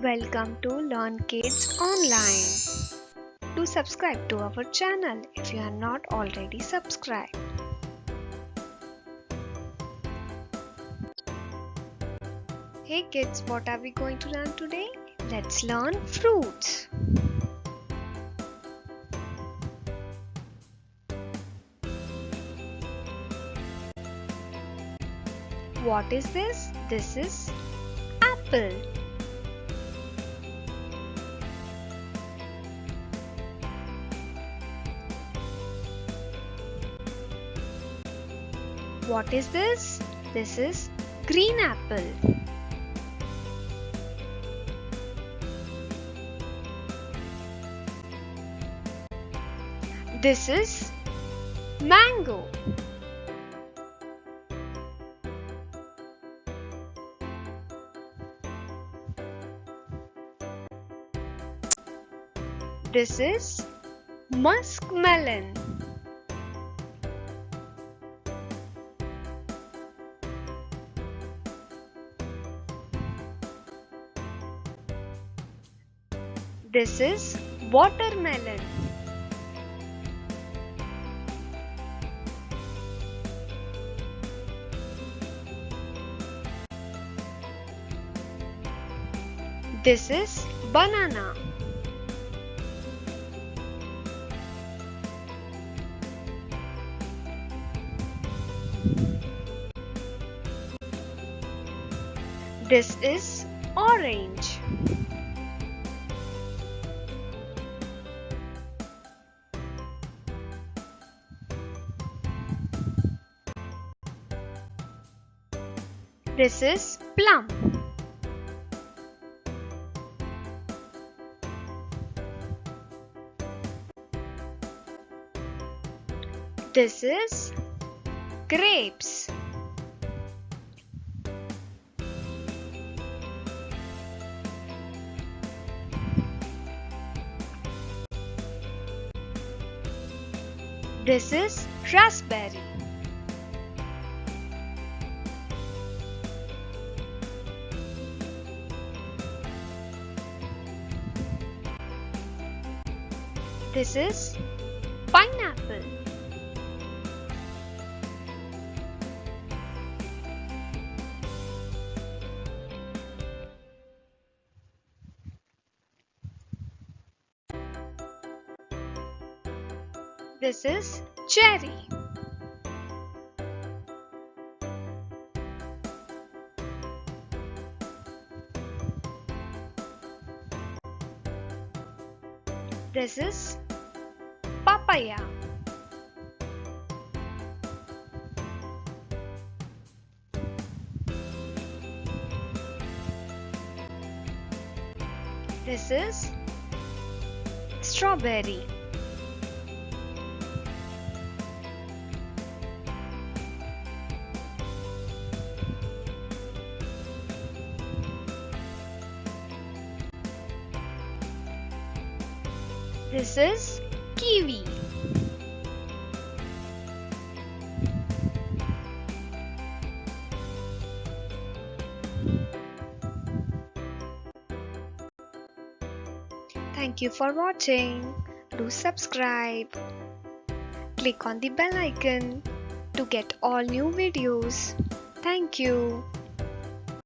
Welcome to Learn Kids Online. Do subscribe to our channel if you are not already subscribed. Hey kids, what are we going to learn today? Let's learn fruits. What is this? This is apple. What is this? This is green apple. This is mango. This is Musk Melon. This is watermelon. This is banana. This is orange. This is plum. This is grapes. This is raspberry. This is pineapple. This is cherry. This is papaya. This is strawberry. This is kiwi. Thank you for watching. Do subscribe. Click on the bell icon to get all new videos. Thank you.